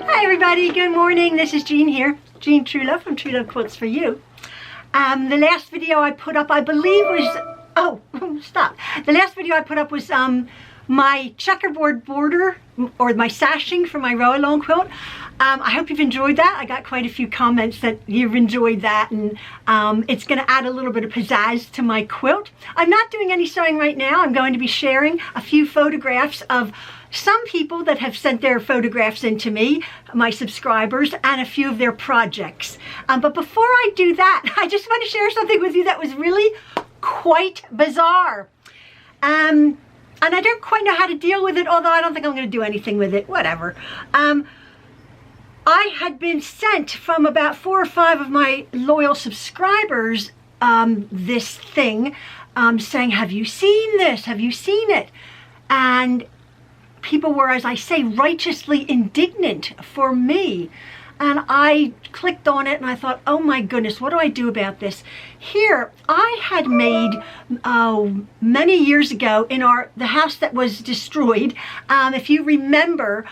Hi everybody, good morning. This is Jean here. Jean Truelove from Truelove Quilts for you. The last video I put up, I believe was, stop. The last video I put up was my checkerboard border, or my sashing for my row along quilt. I hope you've enjoyed that. I got quite a few comments that you've enjoyed that, and it's going to add a little bit of pizzazz to my quilt. I'm not doing any sewing right now. I'm going to be sharing a few photographs of some people that have sent their photographs in to me, my subscribers, and a few of their projects. But before I do that, I just want to share something with you that was really quite bizarre. And I don't quite know how to deal with it, although I don't think I'm going to do anything with it, whatever. I had been sent from about 4 or 5 of my loyal subscribers this thing saying, have you seen this? Have you seen it? And people were, as I say, righteously indignant for me. And I clicked on it and I thought, oh my goodness, what do I do about this? Here, I had made, many years ago in the house that was destroyed, if you remember,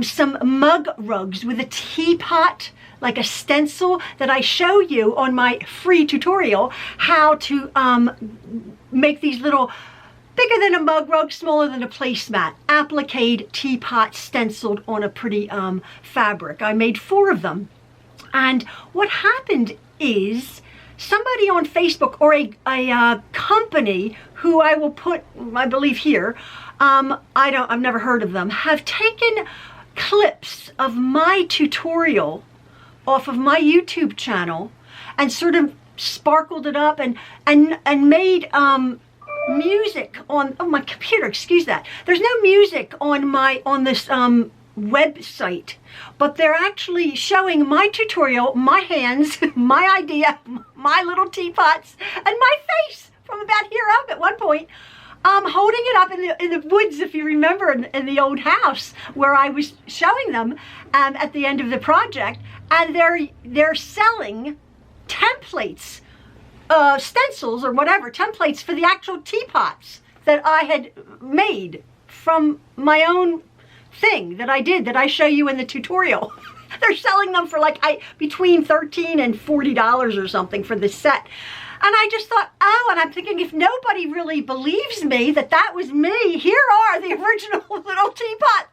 some mug rugs with a teapot, like a stencil that I show you on my free tutorial, how to make these little, bigger than a mug rug, smaller than a placemat, applique teapot stenciled on a pretty fabric. I made 4 of them. And what happened is somebody on Facebook, or a company who I will put, I believe here, I've never heard of them, have taken clips of my tutorial off of my YouTube channel and sort of sparkled it up and made music on my computer. Excuse that. There's no music on this website, but they're actually showing my tutorial, my hands, my idea, my little teapots, and my face from about here up at one point. Holding it up in the woods, if you remember, in the old house where I was showing them at the end of the project, and they're selling templates, stencils or whatever, templates for the actual teapots that I had made from my own thing that I did, that I show you in the tutorial. They're selling them for like between $13 and $40 or something for this set. And I just thought, oh, and I'm thinking, if nobody really believes me that that was me, here are the original little teapot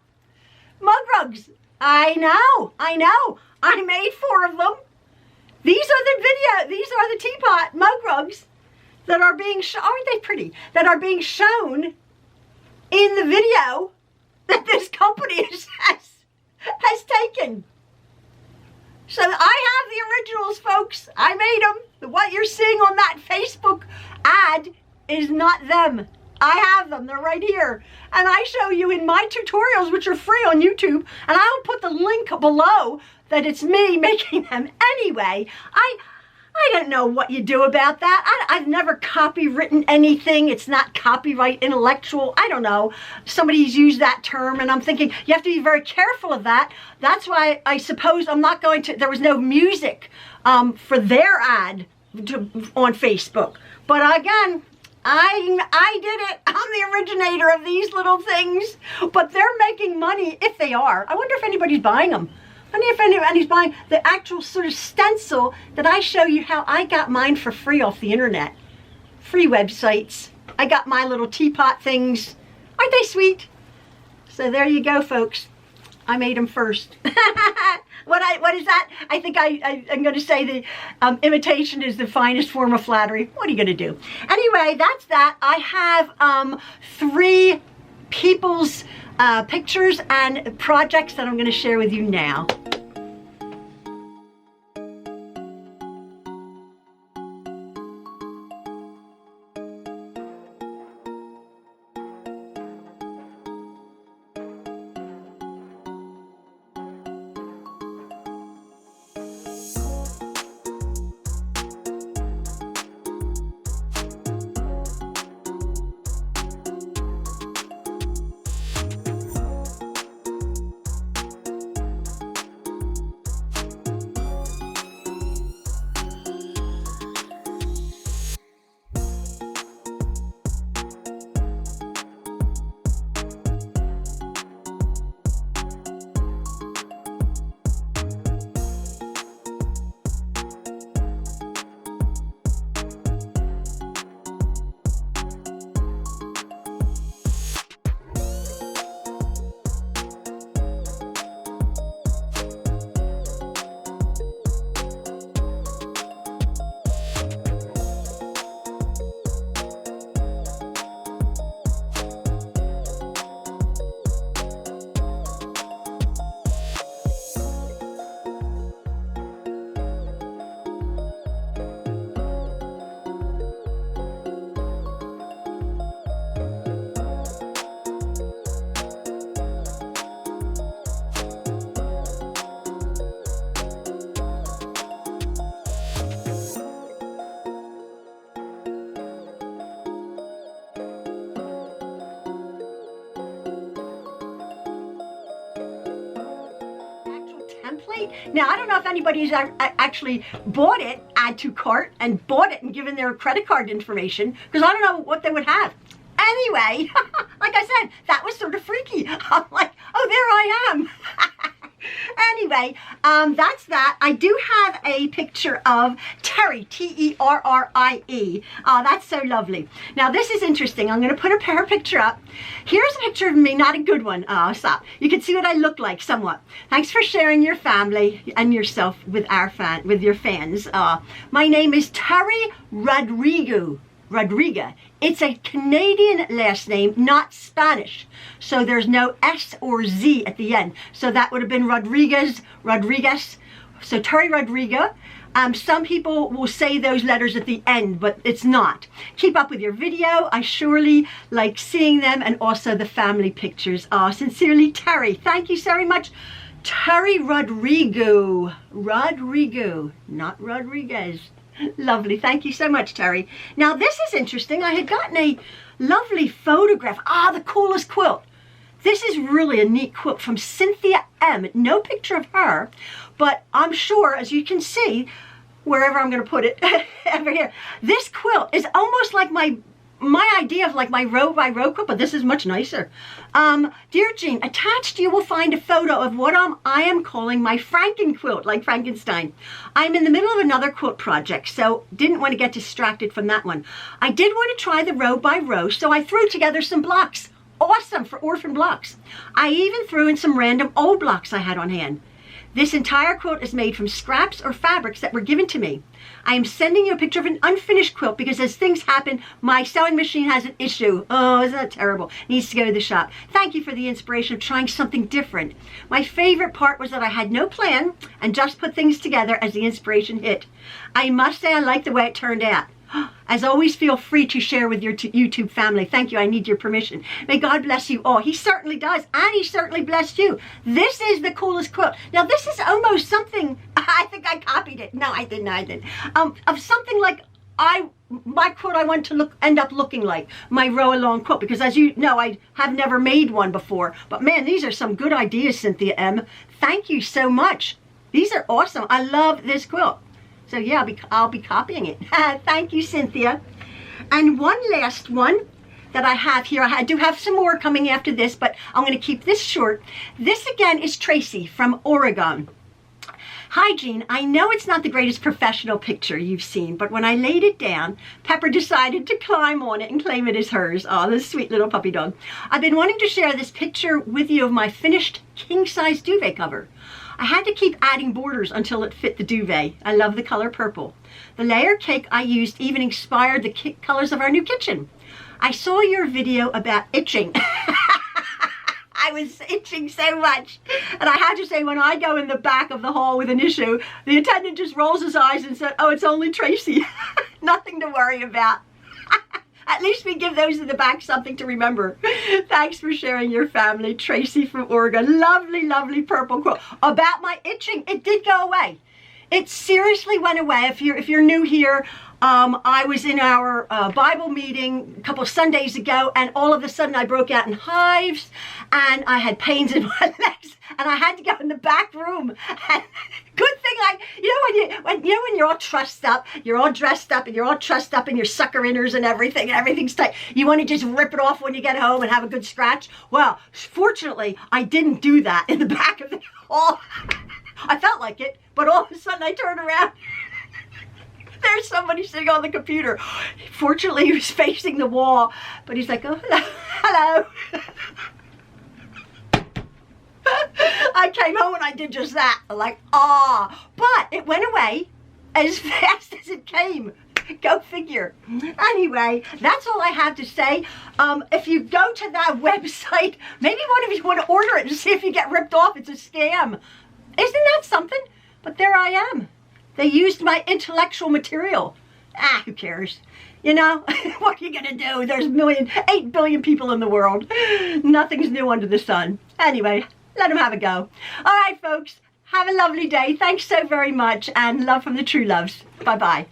mug rugs. I know. I made 4 of them. These are the teapot mug rugs that are being shown. Aren't they pretty? That are being shown in the video that this company has taken. So I have the originals, folks. I made them. What you're seeing on that Facebook ad is not them. I have them. They're right here. And I show you in my tutorials, which are free on YouTube. And I'll put the link below that it's me making them. Anyway, I don't know what you do about that. I've never copywritten anything. It's not copyright intellectual. I don't know. Somebody's used that term, and I'm thinking you have to be very careful of that. That's why I suppose I'm not going to, there was no music for their ad on Facebook. But again, I did it. I'm the originator of these little things. But they're making money, if they are. I wonder if anybody's buying them. I wonder if anybody's buying the actual sort of stencil that I show you how I got mine for free off the internet. Free websites. I got my little teapot things. Aren't they sweet? So there you go, folks. I made them first. What is that? I think I'm going to say the imitation is the finest form of flattery. What are you going to do? Anyway, that's that. I have 3 people's pictures and projects that I'm going to share with you now. right? Now, I don't know if anybody's actually bought it, add to cart, and bought it and given their credit card information, because I don't know what they would have. Anyway, like I said, that was sort of freaky. I'm like, oh, there I am. Anyway, that's that. I do have a picture of Terry, T-E-R-R-I-E. Oh, that's so lovely. Now, this is interesting. I'm going to put her picture up. Here's a picture of me, not a good one. Oh, stop. You can see what I look like somewhat. Thanks for sharing your family and yourself with your fans. My name is Terry Rodrigo. It's a Canadian last name, not Spanish. So there's no S or Z at the end. So that would have been Rodriguez. So Terry Rodrigo. Some people will say those letters at the end, but it's not. Keep up with your video. I surely like seeing them, and also the family pictures. Sincerely, Terry. Thank you so much. Terry Rodrigo, not Rodriguez. Lovely. Thank you so much, Terry. Now, this is interesting. I had gotten a lovely photograph. The coolest quilt. This is really a neat quilt from Cynthia M. No picture of her, but I'm sure, as you can see, wherever I'm going to put it, over here, this quilt is almost like my idea of like my row by row quilt, but this is much nicer. Dear Jean, attached you will find a photo of what I am calling my Franken quilt, like Frankenstein. I'm in the middle of another quilt project, so didn't want to get distracted from that one. I did want to try the row by row, so I threw together some blocks. Awesome for orphan blocks. I even threw in some random old blocks I had on hand. This entire quilt is made from scraps or fabrics that were given to me. I am sending you a picture of an unfinished quilt because as things happen, my sewing machine has an issue. Oh, isn't that terrible? Needs to go to the shop. Thank you for the inspiration of trying something different. My favorite part was that I had no plan and just put things together as the inspiration hit. I must say I like the way it turned out. As always, feel free to share with your YouTube family. Thank you. I need your permission. May God bless you all. He certainly does. And he certainly blessed you. This is the coolest quilt. Now, this is almost something, I think I copied it. No, I didn't. Of something like my quilt I want to end up looking like, my row along quilt. Because as you know, I have never made one before. But man, these are some good ideas, Cynthia M. Thank you so much. These are awesome. I love this quilt. So yeah, I'll be copying it. Thank you, Cynthia. And one last one that I have here. I do have some more coming after this, but I'm going to keep this short. This again is Tracy from Oregon. Hi, Jean. I know it's not the greatest professional picture you've seen, but when I laid it down, Pepper decided to climb on it and claim it as hers. Oh, this sweet little puppy dog. I've been wanting to share this picture with you of my finished king-size duvet cover. I had to keep adding borders until it fit the duvet. I love the color purple. The layer cake I used even inspired the colors of our new kitchen. I saw your video about itching. I was itching so much. And I had to say, when I go in the back of the hall with an issue, the attendant just rolls his eyes and said, oh, it's only Tracy. Nothing to worry about. At least we give those in the back something to remember. Thanks for sharing your family. Tracy from Oregon. Lovely, lovely purple quilt. About my itching, it did go away. It seriously went away. If you're new here, I was in our Bible meeting a couple of Sundays ago, and all of a sudden I broke out in hives, and I had pains in my legs, and I had to go in the back room. And good thing, when you're all trussed up, you're all dressed up, and you're all trussed up in your sucker inners and everything's tight. You want to just rip it off when you get home and have a good scratch. Well, fortunately, I didn't do that in the back of the hall. I felt like it, but all of a sudden I turned around. There's somebody sitting on the computer. Fortunately, he was facing the wall, but he's like, oh, hello. I came home and I did just that. I'm like, but it went away as fast as it came. Go figure. Anyway, that's all I have to say. If you go to that website, maybe one of you want to order it and see if you get ripped off. It's a scam. Isn't that something? But there I am. They used my intellectual material. Who cares? You know, what are you going to do? There's 8 billion people in the world. Nothing's new under the sun. Anyway, let them have a go. All right, folks. Have a lovely day. Thanks so very much. And love from the Trueloves. Bye-bye.